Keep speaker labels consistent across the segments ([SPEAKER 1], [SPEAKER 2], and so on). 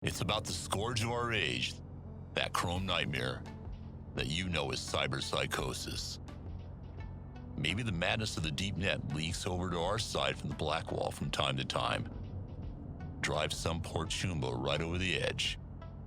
[SPEAKER 1] It's about the scourge of our age, that chrome nightmare that you know as cyberpsychosis. Maybe the madness of the deep net leaks over to our side from the black wall from time to time. Drive some poor chumbo right over the edge.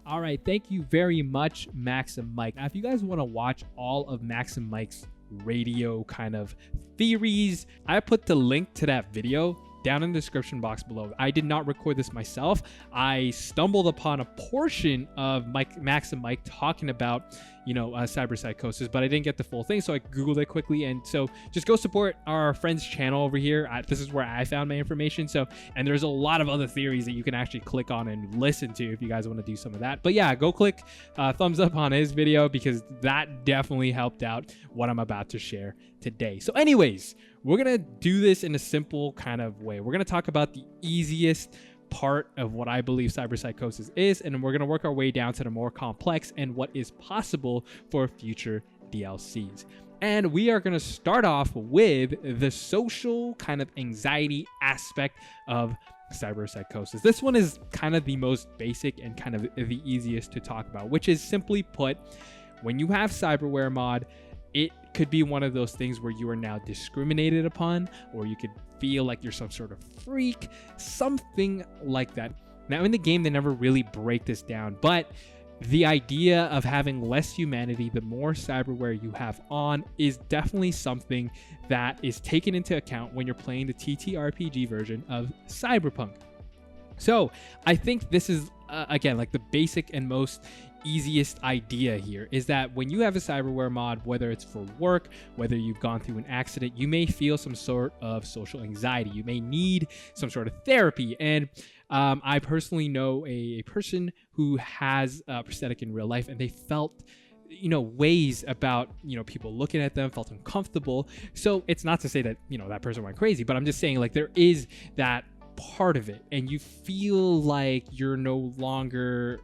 [SPEAKER 2] All right, thank you very much, Max and Mike. Now, if you guys want to watch all of Max and Mike's radio kind of theories, I put the link to that video down in the description box below. I did not record this myself. I stumbled upon a portion of Max and Mike talking about, cyberpsychosis, but I didn't get the full thing, so I Googled it quickly. And so just go support our friend's channel over here. This is where I found my information. And there's a lot of other theories that you can actually click on and listen to if you guys want to do some of that. But yeah, go click thumbs up on his video because that definitely helped out what I'm about to share today. So anyways, we're going to do this in a simple kind of way. We're going to talk about the easiest part of what I believe cyberpsychosis is, and we're going to work our way down to the more complex and what is possible for future DLCs. And we are going to start off with the social kind of anxiety aspect of cyberpsychosis. This one is kind of the most basic and kind of the easiest to talk about, which is simply put, when you have cyberware mod, it could be one of those things where you are now discriminated upon, or you could feel like you're some sort of freak, something like that. Now, in the game, they never really break this down, but the idea of having less humanity, the more cyberware you have on, is definitely something that is taken into account when you're playing the TTRPG version of Cyberpunk. So I think this is, again, like the basic and most easiest idea here is that when you have a cyberware mod, whether it's for work, whether you've gone through an accident, you may feel some sort of social anxiety. You may need some sort of therapy. And I personally know a person who has a prosthetic in real life, and they felt ways about, people looking at them, felt uncomfortable. So it's not to say that, that person went crazy, but I'm just saying, like, there is that part of it, and you feel like you're no longer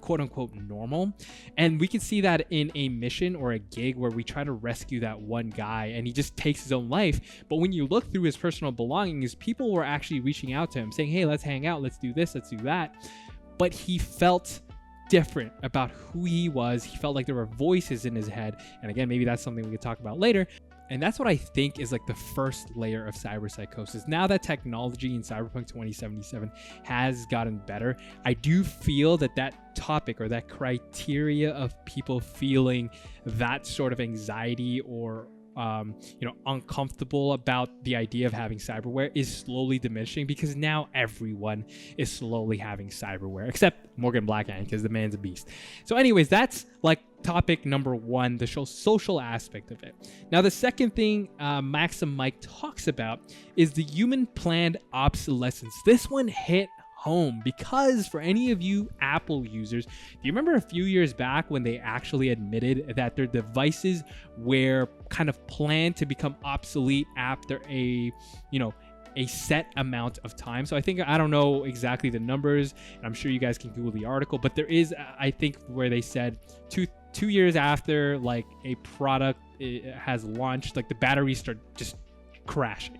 [SPEAKER 2] quote unquote normal. And we can see that in a mission or a gig where we try to rescue that one guy and he just takes his own life. But when you look through his personal belongings, people were actually reaching out to him saying, hey, let's hang out, let's do this, let's do that. But he felt different about who he was. He felt like there were voices in his head. And again, maybe that's something we could talk about later. And that's what I think is like the first layer of cyberpsychosis. Now that technology in Cyberpunk 2077 has gotten better, I do feel that that topic or that criteria of people feeling that sort of anxiety or uncomfortable about the idea of having cyberware is slowly diminishing, because now everyone is slowly having cyberware, except Morgan Blackhand, because the man's a beast. So anyways, that's like topic number one, the social aspect of it. Now, the second thing Max and Mike talks about is the human planned obsolescence. This one hit home because for any of you Apple users, do you remember a few years back when they actually admitted that their devices were kind of planned to become obsolete after a set amount of time? So I don't know exactly the numbers, and I'm sure you guys can Google the article, but there is, I think, where they said two years after like a product has launched, like the batteries start just crashing.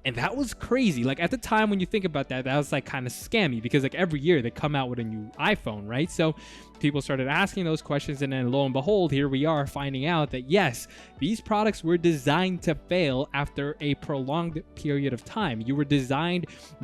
[SPEAKER 2] And that was crazy. Like at the time when you think about that, that was like kind of scammy, because like every year they come out with a new iPhone, right? So people started asking those questions, and then lo and behold, here we are finding out that yes, these products were designed to fail after a prolonged period of time.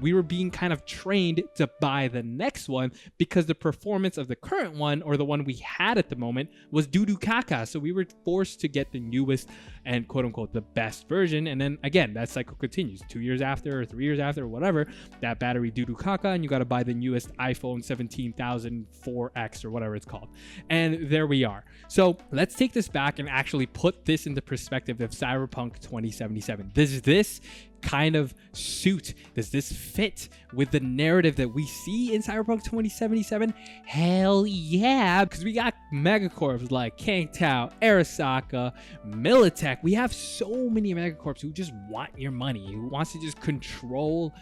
[SPEAKER 2] We were being kind of trained to buy the next one because the performance of the current one, or the one we had at the moment, was doo-doo caca. So we were forced to get the newest and quote unquote the best version. And then again, that cycle continues 2 years after or 3 years after or whatever, that battery doo-doo caca, and you got to buy the newest iPhone 17,000 4X or whatever it's called. And there we are. So let's take this back and actually put this into perspective of Cyberpunk 2077. Does this kind of suit, does this fit with the narrative that we see in Cyberpunk 2077? Hell yeah, because we got megacorps like Kangtao, Arasaka, Militech. We have so many megacorps who just want your money, who wants to just control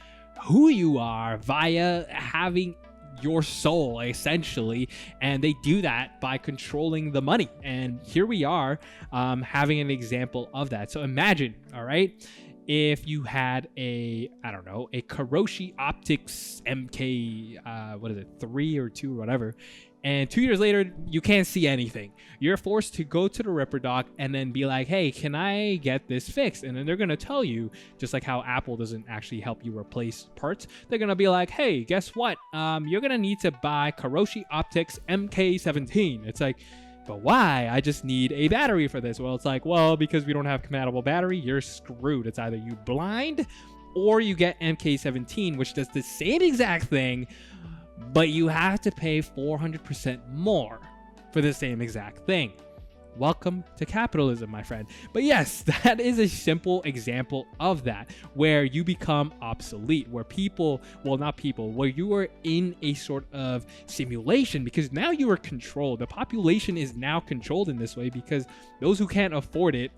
[SPEAKER 2] who you are via having your soul, essentially, and they do that by controlling the money. And here we are having an example of that. So imagine, all right, if you had a, I don't know, a Karoshi Optics MK, what is it, 3 or 2 or whatever, and 2 years later, you can't see anything. You're forced to go to the Ripper Doc and then be like, hey, can I get this fixed? And then they're going to tell you, just like how Apple doesn't actually help you replace parts, they're going to be like, hey, guess what? You're going to need to buy Karoshi Optics MK17. It's like, but why? I just need a battery for this. Well, it's like, well, because we don't have compatible battery, you're screwed. It's either you blind or you get MK17, which does the same exact thing, but you have to pay 400% more for the same exact thing. Welcome to capitalism, my friend. But yes, that is a simple example of that, where you become obsolete, where people, well, not people, where you are in a sort of simulation, because now you are controlled. The population is now controlled in this way because those who can't afford it,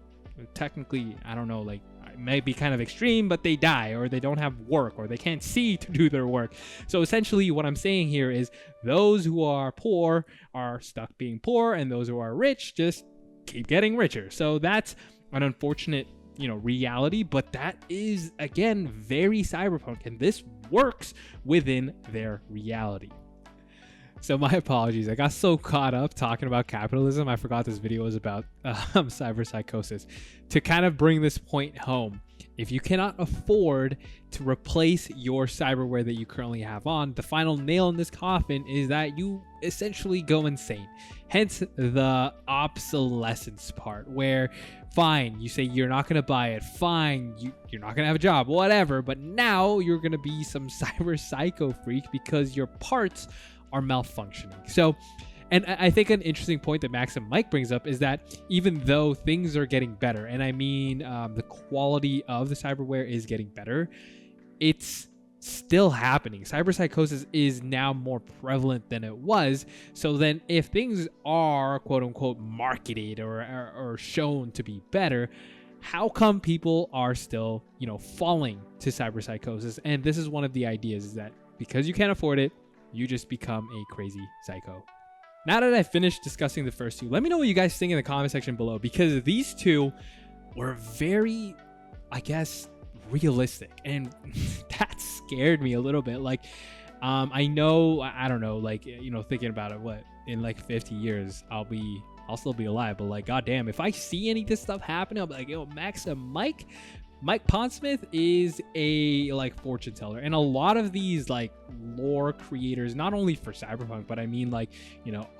[SPEAKER 2] technically, I don't know, like, it may be kind of extreme, but they die, or they don't have work, or they can't see to do their work. So essentially what I'm saying here is those who are poor are stuck being poor, and those who are rich just keep getting richer. So that's an unfortunate, reality, but that is, again, very cyberpunk, and this works within their reality. So my apologies. I got so caught up talking about capitalism, I forgot this video was about cyberpsychosis. To kind of bring this point home, if you cannot afford to replace your cyberware that you currently have on, the final nail in this coffin is that you essentially go insane. Hence the obsolescence part, where fine, you say you're not going to buy it, fine, you're not going to have a job, whatever, but now you're going to be some cyber psycho freak because your parts are malfunctioning. So, and I think an interesting point that Max and Mike brings up is that even though things are getting better, and I mean the quality of the cyberware is getting better, it's still happening. Cyberpsychosis is now more prevalent than it was. So then if things are quote unquote marketed or shown to be better, how come people are still, falling to cyberpsychosis? And this is one of the ideas, is that because you can't afford it, you just become a crazy psycho. Now that I've finished discussing the first two, let me know what you guys think in the comment section below, because these two were very, I guess, realistic, and that scared me a little bit. Like, I know, I don't know, like, thinking about it, what, in like 50 years, I'll still be alive, but like, goddamn, if I see any of this stuff happening, I'll be like, yo, Max and Mike Pondsmith is a like fortune teller, and a lot of these like lore creators, not only for Cyberpunk, but I mean like,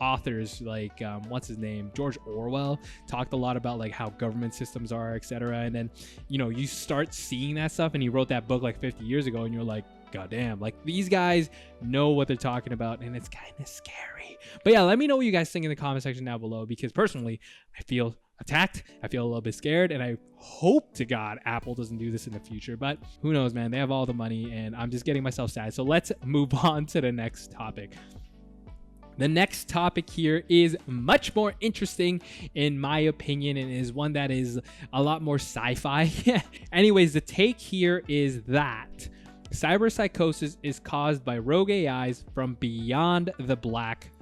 [SPEAKER 2] authors like what's his name, George Orwell, talked a lot about like how government systems are, etc. And then you start seeing that stuff, and he wrote that book like 50 years ago, and you're like, goddamn, like these guys know what they're talking about, and it's kind of scary. But yeah, let me know what you guys think in the comment section down below, because personally I feel attacked, I feel a little bit scared, and I hope to God Apple doesn't do this in the future, but who knows, man. They have all the money, and I'm just getting myself sad. So let's move on to the next topic. The next topic here is much more interesting in my opinion, and is one that is a lot more sci-fi. Anyways, the take here is that cyberpsychosis is caused by rogue AIs from beyond the black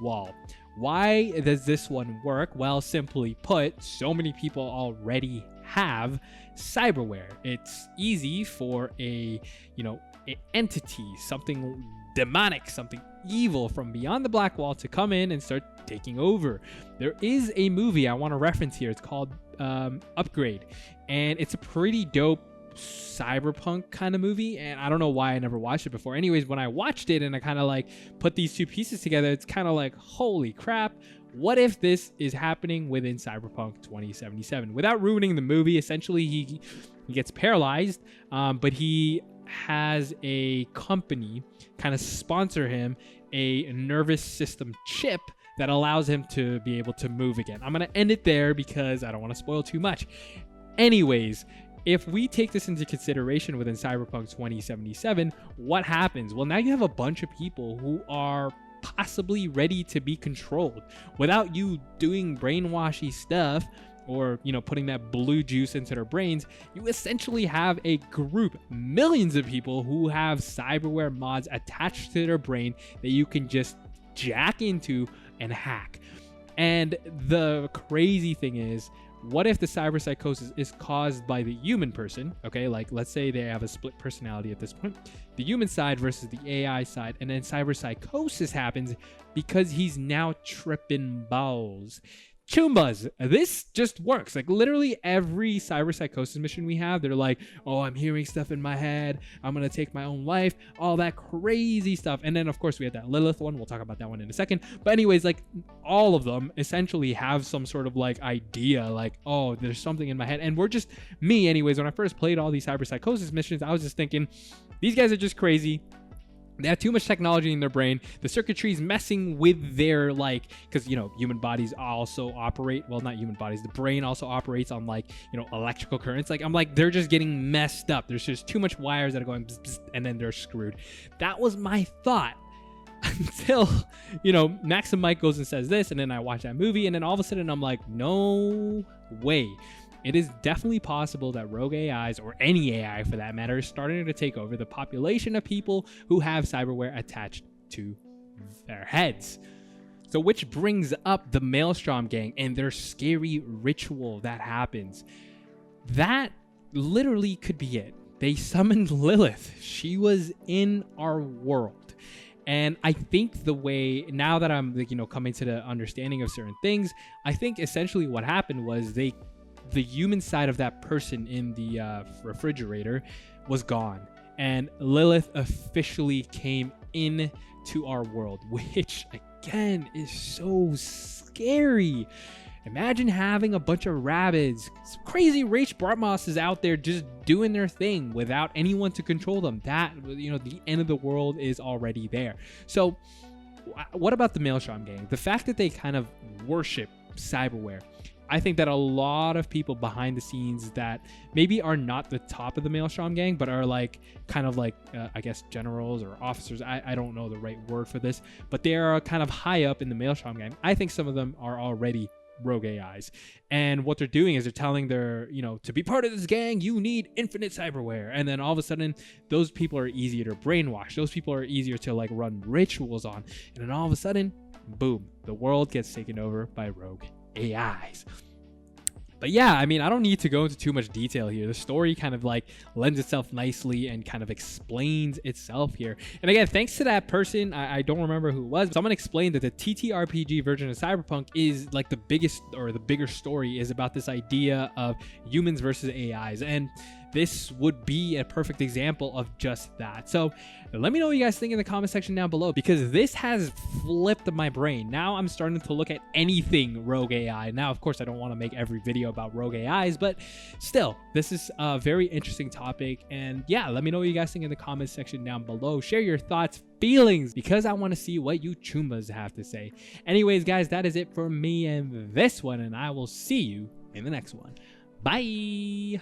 [SPEAKER 2] wall. Why does this one work? Well, simply put, so many people already have cyberware. It's easy for a entity, something demonic, something evil from beyond the black wall to come in and start taking over. There is a movie I want to reference here. It's called Upgrade, and it's a pretty dope cyberpunk kind of movie, and I don't know why I never watched it before. Anyways, when I watched it and I kind of like put these two pieces together, it's kind of like, holy crap, what if this is happening within Cyberpunk 2077? Without ruining the movie, essentially he gets paralyzed, but he has a company kind of sponsor him a nervous system chip that allows him to be able to move again. I'm gonna end it there because I don't want to spoil too much. Anyways, if we take this into consideration within Cyberpunk 2077, what happens? Well, now you have a bunch of people who are possibly ready to be controlled without you doing brainwashy stuff or, putting that blue juice into their brains. You essentially have a group, millions of people who have cyberware mods attached to their brain that you can just jack into and hack. And the crazy thing is, what if the cyberpsychosis is caused by the human person? Okay, like let's say they have a split personality at this point, the human side versus the AI side, and then cyberpsychosis happens because he's now tripping balls. Chumbas, this just works. Like literally every cyberpsychosis mission we have, they're like, oh, I'm hearing stuff in my head, I'm gonna take my own life, all that crazy stuff. And then of course we had that Lilith one, we'll talk about that one in a second. But anyways, like all of them essentially have some sort of like idea, like, oh, there's something in my head. And we're just, me anyways, when I first played all these cyberpsychosis missions, I was just thinking, these guys are just crazy. They have too much technology in their brain. The circuitry is messing with their, like, because, you know, human bodies also operate, well, not human bodies, the brain also operates on, like, you know, electrical currents. Like, I'm like, they're just getting messed up. There's just too much wires that are going bzz, bzz, and then they're screwed. That was my thought until, you know, Max and Mike goes and says this, and then I watch that movie, and then all of a sudden I'm like, no way. It is definitely possible that rogue AIs, or any AI for that matter, is starting to take over the population of people who have cyberware attached to their heads. So which brings up the Maelstrom gang and their scary ritual that happens. That literally could be it. They summoned Lilith. She was in our world. And I think the way, now that I'm, you know, coming to the understanding of certain things, I think essentially what happened was the human side of that person in the refrigerator was gone, and Lilith officially came in to our world, which again is so scary. Imagine having a bunch of rabbits, crazy Rach Bartmosses out there just doing their thing without anyone to control them. That, you know, the end of the world is already there. So what about the Maelstrom gang? The fact that they kind of worship cyberware, I think that a lot of people behind the scenes that maybe are not the top of the Maelstrom gang, but are like kind of like, I guess, generals or officers. I don't know the right word for this, but they are kind of high up in the Maelstrom gang. I think some of them are already rogue AIs. And what they're doing is they're telling their, you know, to be part of this gang, you need infinite cyberware. And then all of a sudden, those people are easier to brainwash. Those people are easier to like run rituals on. And then all of a sudden, boom, the world gets taken over by rogue AIs. But yeah, I mean, I don't need to go into too much detail here. The story kind of like lends itself nicely and kind of explains itself here. And again, thanks to that person, I don't remember who it was, but someone explained that the TTRPG version of Cyberpunk is like the biggest, or the bigger story is about this idea of humans versus AIs. And this would be a perfect example of just that. So let me know what you guys think in the comment section down below, because this has flipped my brain. Now I'm starting to look at anything rogue AI. Now, of course, I don't want to make every video about rogue AIs, but still, this is a very interesting topic. And yeah, let me know what you guys think in the comment section down below. Share your thoughts, feelings, because I want to see what you chumbas have to say. Anyways, guys, that is it for me and this one, and I will see you in the next one. Bye.